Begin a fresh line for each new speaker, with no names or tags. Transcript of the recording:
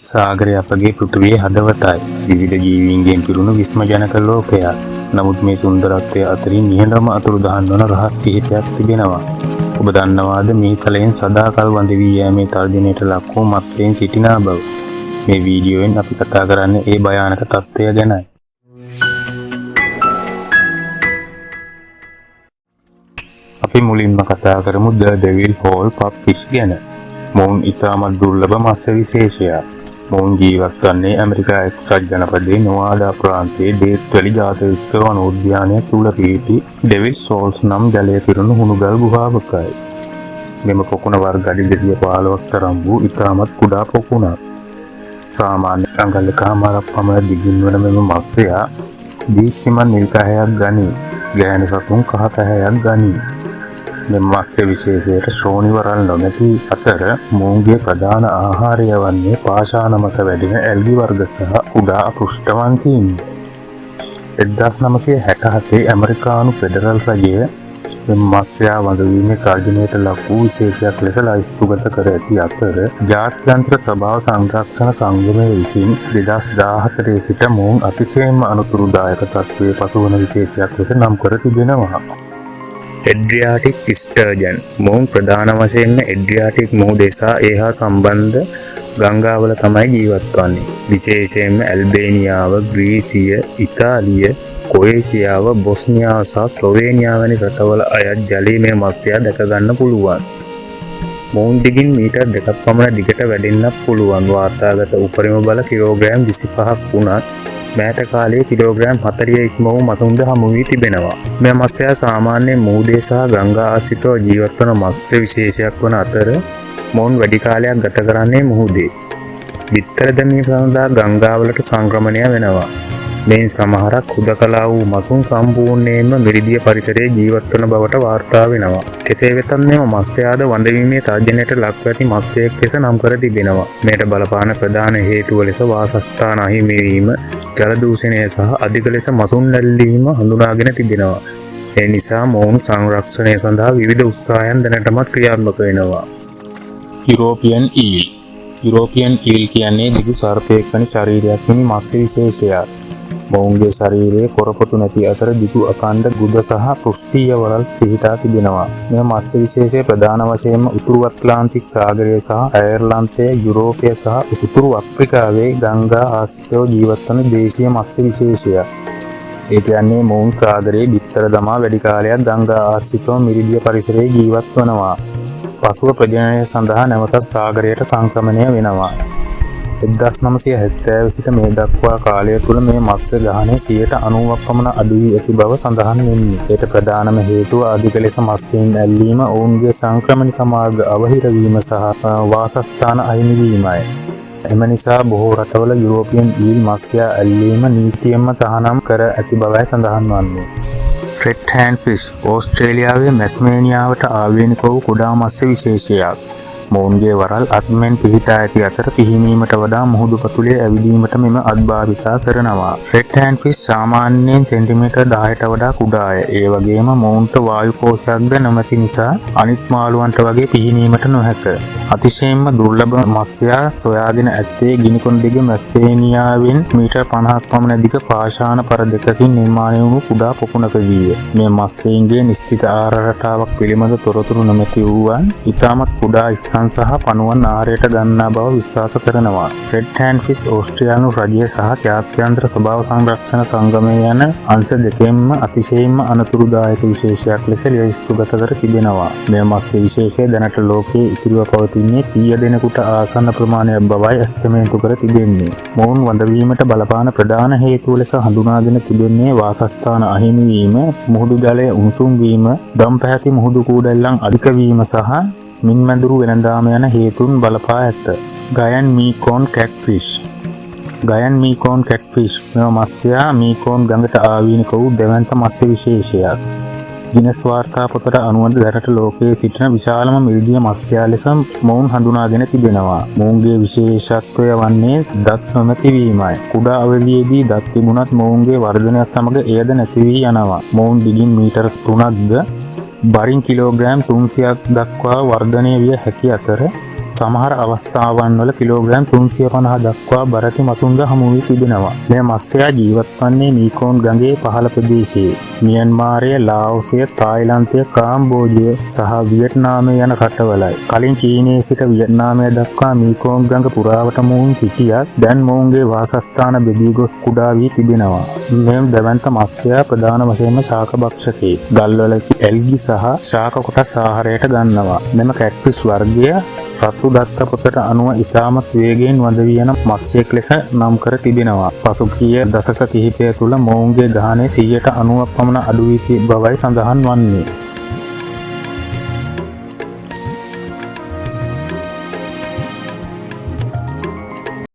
සාගරය අපගේ පෘථිවියේ හදවතයි. විවිධ ජීවීන්ගෙන් පිරුණු විස්මජනක ලෝකයක්. නමුත් මේ සුන්දරත්වය අතරින් නිහඬම අතුරුදහන් වන රහස් කිහිපයක් තිබෙනවා. ඔබ දන්නවාද මේ තලයෙන් සදාකල් වඳ වී යෑමේ තර්ජනයට ලක් වූ මත්ස්‍යයන් සිටිනා බව? මේ වීඩියෝවෙන් අපි කතා කරන්නේ ඒ භයානක තත්ත්වය ගැනයි. අපි මුලින්ම කතා කරමු ද ඩෙවිල් හෝල් පප්ෆිෂ් ගැන. මොවුන් ඉතාමත් දුර්ලභ මත්ස්‍ය විශේෂයක්. මොවුන් ජීවත් වන්නේ ඇමරිකා එක්සත් ජනපදයේ නොවාඩා ප්‍රාන්තයේ ඩේත් වැලි ජාතික වනෝද්‍යානය තුල පිහිටි ඩෙවිල් සෝල්ස් නම් ජලය පිරුණු හුණුගල් ගුහාවකයි. මෙම පොකුණ වර්ග අඩි 215ක් තරම් වූ ඉතාමත් කුඩා පොකුණක්. සාමාන්‍ය අඟල් එකමාරක් පමණ දිගින් වන මෙම මත්ස්‍යයා දීප්තිමත් නිල් පැහැයක් ගනී. ගැහැණු සතුන් කහ පැහැයක් ගනී. මෙම මත්ස්‍ය විශේෂයට ශ්‍රෝණි වරල් නොමැති අතර මොවුන්ගේ ප්‍රධාන ආහාරය වන්නේ පාෂාණ මත වැඩෙන ඇල්ගි වර්ග සහ කුඩා පෘෂ්ඨවංශීන්. 1967 ඇමරිකානු ෆෙඩරල් රජය මෙම මත්ස්‍යයා වඳවීමේ තර්ජනයට ලක් වූ විශේෂයක් ලෙස ලයිස්තුගත කර ඇති අතර ජාත්‍යන්තර ස්වභාව සංරක්ෂණ සංගමය විසින් 2014 සිට මොවුන් අතිශයින්ම අනුතුරුදායක තත්ත්වයේ පසුවන විශේෂයක් ලෙස නම් කර තිබෙනවා. එඩ්‍රියාටික් ස්ටර්ජන් මොවුන් ප්‍රධාන වශයෙන්ම එඩ්‍රියාටික් මුහුදේ සහ ඒ හා සම්බන්ධ ගංගාවල තමයි ජීවත් වන්නේ. විශේෂයෙන්ම ඇල්බේනියාව, ග්‍රීසිය, ඉතාලිය, ක්‍රොේෂියාව, බොස්නියාව සහ ස්ලෝවේනියාව වැනි රටවල අයත් ජලයේ මේ මත්ස්‍යයා දැක ගන්න පුළුවන්. මොවුන් දිගින් මීටර් 2ක් පමණ දිගට වැඩෙන්නත් පුළුවන්. වාර්තාගත උපරිම බල කිලෝග්‍රෑම් 25ක් වුණත් මෑත කාලයේ කිලෝග්‍රෑම් 40 ඉක්ම වූ මසුන්ද හමු වී තිබෙනවා. මේ මත්ස්‍යයා සාමාන්‍යයෙන් මුහුදේ සහ ගංගා ආශ්‍රිතව ජීවත් වන මත්ස්‍ය විශේෂයක් වන අතර මොවුන් වැඩි කාලයක් ගත කරන්නේ මුහුදේ. බිත්තර දැමීම සඳහා ගංගාවලට සංක්‍රමණය වෙනවා. මෙයින් සමහරක් හුදකලා වූ මසුන් සම්පූර්ණයෙන්ම මිරිදිය පරිසරයේ ජීවත් වන බවට වාර්තා වෙනවා. කෙසේ වෙතත් මෙම මත්ස්‍යයාද වඳවීමේ තර්ජනයට ලක්ව ඇති මත්ස්‍යයෙක් ලෙස නම් කර තිබෙනවා. මෙයට බලපාන ප්‍රධාන හේතුව ලෙස වාසස්ථාන අහිමි වීම, ජල දූෂණය සහ අධික ලෙස මසුන් නැල්ලීම හඳුනාගෙන තිබෙනවා. ඒ නිසා මොවුන් සංරක්ෂණය සඳහා විවිධ උත්සාහයන් දැනටමත් ක්‍රියාත්මක වෙනවා. යුරෝපියන් ඊල්. යුරෝපියන් ඊල් කියන්නේ දිගු සර්පයෙක් වැනි ශරීරයක් හිමි මත්ස්‍ය විශේෂයක්. මොවුන්ගේ ශරීරයේ කොරපොතු නැති අතර දිගු අඛණ්ඩ ගුද සහ පෘෂ්ඨීය වරල් පිහිටා තිබෙනවා. මේ මත්ස්‍ය විශේෂය ප්‍රධාන වශයෙන්ම උතුරු ඇට්ලාන්ටික් සාගරය සහ අයර්ලන්තය, යුරෝපය සහ උතුරු අප්‍රිකාවේ ගංගා ආශ්‍රිතව ජීවත් වන දේශීය මත්ස්‍ය විශේෂයක්. ඒ කියන්නේ මොවුන් සාගරයේ බිත්තර දමා වැඩි කාලයක් ගංගා ආශ්‍රිතව මිරිදිය පරිසරයේ ජීවත් වනවා. පසුව ප්‍රජනනය සඳහා නැවතත් සාගරයට සංක්‍රමණය වෙනවා. 1970 සිට මේ දක්වා කාලය තුළ මේ මත්ස්‍ය ගහනය 90ක් පමණ අඩු වී ඇති බව සඳහන් වෙන්නේ. ඒට ප්‍රධානම හේතුව අධික ලෙස මත්ස්‍යයන් ඇල්ලීම, ඔවුන්ගේ සංක්‍රමණික මාර්ග අවහිර වීම සහ වාසස්ථාන අහිමි වීමයි. එම නිසා බොහෝ රටවල යුරෝපියන් ඊල් මත්ස්‍යයා ඇල්ලීම නීතියෙන්ම තහනම් කර ඇති බවයි සඳහන් වන්නේ. රෙඩ් හෑන්ඩ් ෆිෂ් ඕස්ට්‍රේලියාවේ මැස්මේනියාවට ආවේනික වූ කුඩා මත්ස්‍ය විශේෂයක්. මොවුන්ගේ වරල් අත්මෙන් පිහිටා ඇති අතර පිහිනීමට වඩා මුහුදු පතුලේ ඇවිදීමට මෙම අත්භාවිතා කරනවා. රෙඩ් හෑන්ඩ් ෆිෂ් සාමාන්‍යයෙන් සෙන්ටිමීටර් 10ට වඩා කුඩාය. ඒ වගේම මොවුන්ට වායු කෝෂයක්ද නොමැති නිසා අනිත් මාළුවන්ට වගේ පිහිනීමට නොහැක. අතිශයින්ම දුර්ලභ මත්ස්‍යයා සොයාගෙන ඇත්තේ ගිනිකොන දිග මැස්පේනියාවෙන් මීටර් 50ක් පමණ දිග පාෂාණ පර දෙකකින් නිර්මාණය වුණු කුඩා පොකුණකදීය. මේ මත්ස්‍යයන්ගේ නිශ්චිත ආහාර රටාවක් පිළිබඳ තොරතුරු නොමැති වූවන් ඉතාමත් කුඩා සහ පණුවන් ආහාරයට ගන්නා බව විශ්වාස කරනවා. රෙඩ් හෑන්ඩ් ෆිෂ් ඕස්ට්‍රේලියානු රජය සහ ජාත්‍යන්තර ස්වභාව සංරක්ෂණ සංගමය යන අංශ දෙකෙන්ම අතිශයින්ම අනතුරුදායක විශේෂයක් ලෙස ලයිස්තුගත කර තිබෙනවා. මේ මත්ස්‍ය විශේෂය දැනට ලෝකයේ ඉතිරිව පවතින්නේ 100 දෙනෙකුට ආසන්න ප්‍රමාණයක් බවයි ඇස්තමේන්තු කර තිබෙන්නේ. මොවුන් වඳවීමට බලපාන ප්‍රධාන හේතුව ලෙස හඳුනාගෙන තිබෙන්නේ වාසස්ථාන අහිමි වීම, මුහුදු ජලය උණුසුම් වීම, දම් පැහැති මුහුදු කූඩැල්ලන් අධික වීම සහ මින්මැදුරු වෙළඳාම යන හේතුන් බලපා ඇත. ගයන් මීකෝන් කැට්ෆිෂ්. ගයන් මීකෝන් කැට්ෆිෂ් මෙම මත්ස්‍යයා මීකෝන් ගඟට ආවේනික වූ දෙවන්ත මත්ස්‍ය විශේෂයක්. ගිනස් වාර්තා පොතට අනුව දැනට ලෝකයේ සිටින විශාලම මිරිදිය මත්ස්‍යයා ලෙස මොවුන් හඳුනාගෙන තිබෙනවා. මොවුන්ගේ විශේෂත්වය වන්නේ දත් නොමැති වීමයි. කුඩා අවධියේදී දත් තිබුණත් මොවුන්ගේ වර්ධනයත් සමග එයද නැති වී යනවා. මොවුන් දිගින් මීටර් 3ක්ද බරින් කිලෝග්‍රෑම් 300ක් දක්වා වර්ධනය විය හැකි අතර සමහර අවස්ථාවන් වල කිලෝග්‍රෑම් 350 දක්වා බරති මසුන්ද හමු වී තිබෙනවා. මේ මත්ස්‍යයා ජීවත් වන්නේ මීකෝන් ගඟේ පහළ ප්‍රදේශයේ. මියන්මාරය, ලාओසය, තායිලන්තය, කාම්බෝජය සහ වියට්නාමය යන රටවලයි. කලින් චීනයේ සිට වියට්නාමය දක්වා මීකෝන් ගඟ පුරාවට මොවුන් සිටියත් දැන් මොවුන්ගේ වාසස්ථාන බෙදී ගොස් කුඩා වී තිබෙනවා. මෙම දැවැන්ත මත්ස්‍යයා ප්‍රධාන වශයෙන්ම ශාක භක්ෂකයෙක්. ගල්වල ඇල්ගි සහ ශාක කොටස් ආහාරයට ගන්නවා. මෙම කැට්ෆිෂ් වර්ගය රතු දත්ත පොතට අනුව ඉතාමත් වේගයෙන් වඳ වී යන මත්ස්‍යයෙක් ලෙස නම් කර තිබෙනවා. පසුගිය දශක කිහිපය තුළ මොවුන්ගේ ගාණය 90% පමණ අඩු වී බවයි සඳහන් වන්නේ.